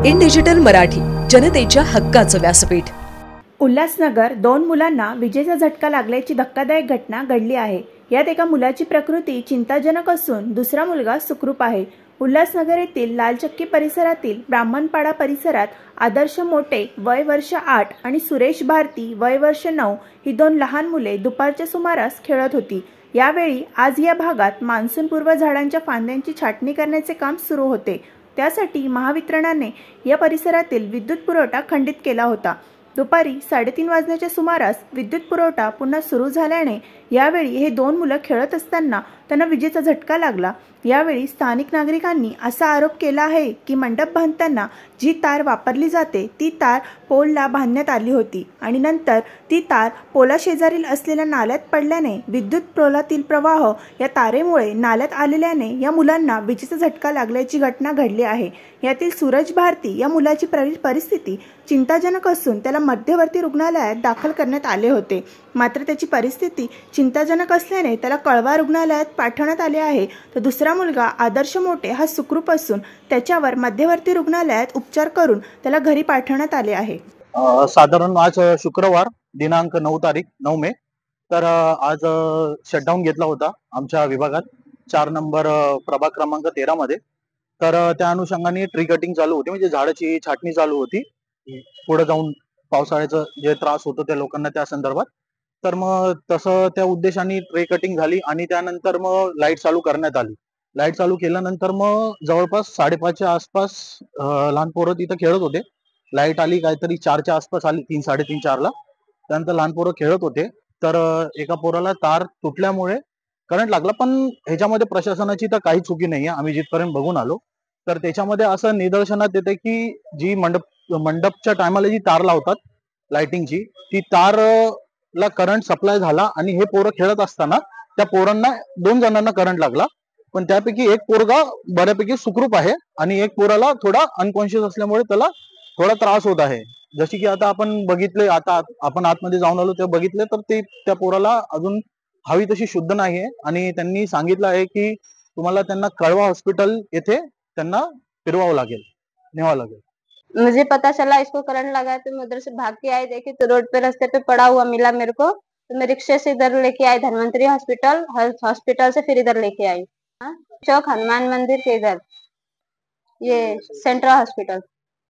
In digital Marathi, जनतेच्या हक्काचं व्यासपीठ। उल्हासनगर 2 मुलांना विजेचा झटका लागल्याची धक्कादायक घटना घडली आहे। यात एका मुलाची प्रकृती चिंताजनक असून दुसरा मुलगा सुखरूप आहे। उल्हासनगर येथील लालचक्की परिसरातील ब्राह्मणपाडा परिसरात आदर्श मोटे वय वर्ष 8 आणि सुरेश भारती वय वर्ष 9 ही 2 लहान मुले दुपारच्या सुमारास खेळत होती। यावेळी आज या भागात मान्सूनपूर्व झाडांच्या फांद्यांची छाटणी करण्याचे काम सुरू होते। त्यासाठी महावितरणाने या परिसरातील विद्युत पुरवठा खंडित केला होता। दुपारी 3:30 वाजण्याच्या सुमारास विद्युत पुरवठा पुन्हा सुरू झाल्याने यावेळी हे 2 मुलं खेळत असताना त्यांना विजेचा झटका लागला। यावेळी स्थानिक नागरिकांनी असा आरोप केला आहे की मंडप बांधताना जी तार वापरली जाते ती तार पोलला बांधण्यात आली होती आणि नंतर ती तार पोलाशेजारील असलेल्या नाल्यात पडल्याने विद्युत पोलातील प्रवाह या तारेमुळे नाल्यात आलेल्याने या मुलांना विजेचा झटका लागल्याची घटना घडली आहे। यातील सूरज भारती या मुलाची परिस्थिती चिंताजनक असून त्याला मध्यवर्ती रुग्णालयात दाखल करण्यात आले होते। मात्र त्याची परिस्थिती चिंताजनक असल्याने त्याला कळवा रुग्णालयात पाठवण्यात आले आहे। तर दुसरा मुलगा आदर्श मोटे हा सुखरूप असून त्याच्यावर मध्यवर्ती रुग्णालयात उपचार करून त्याला घरी पाठवण्यात आले आहे। साधारण आज शुक्रवार दिनांक 9 तारीख 9 मे तर आज शटडाऊन घेतला होता आमच्या विभागात 4 नंबर प्रभाग क्रमांक 13 मध्ये। तर त्या अनुषंगाने ट्री कटिंग चालू होती, म्हणजे झाडाची छाटणी चालू होती पुढे जाऊन पावसाळ्याचं जे त्रास होतो त्या लोकांना त्या संदर्भात। तर मग तसं त्या उद्देशाने ट्री कटिंग झाली आणि त्यानंतर मग लाईट चालू करण्यात आली। लाईट चालू केल्यानंतर मग जवळपास 5:30च्या आसपास लहान पोरं तिथं खेळत होते। लाईट आली काहीतरी 4च्या आसपास आली, 3, 3:30, 4ला। त्यानंतर लहान पोरं खेळत होते तर एका पोराला तार तुटल्यामुळे करंट लागला। पण ह्याच्यामध्ये प्रशासनाची तर काही चुकी नाहीये, आम्ही जिथपर्यंत बघून आलो तर त्याच्यामध्ये असं निदर्शनात येते की जी मंडपच्या टायमाला जी तार लावतात लाइटिंगची, ती तार ला करंट सप्लाय झाला आणि हे पोरं खेळत असताना त्या पोरांना 2 जणांना करंट लागला। पण त्यापैकी एक पोरगा बऱ्यापैकी सुखरूप आहे आणि एक पोराला थोडा अनकॉन्शियस असल्यामुळे त्याला थोडा त्रास होत आहे। जशी की आता आपण बघितले, आता आपण आतमध्ये जाऊन आलो ते बघितले तर ते त्या पोराला अजून हवी तशी शुद्ध नाहीये आणि त्यांनी सांगितलं आहे की तुम्हाला त्यांना कळवा हॉस्पिटल येथे त्यांना फिरवावं लागेल, न्यावं लागेल। मुझे पता चला इसको करंट लगा है तो मैं उधर से भाग के आई, देखी तो रोड पे रास्ते पे पड़ा हुआ मिला मेरे को। तो मैं रिक्शे से इधर लेके आई धन्वंतरी हॉस्पिटल से फिर इधर लेके आई। चौक हनुमान मंदिर के इधर, ये सेंट्रल हॉस्पिटल।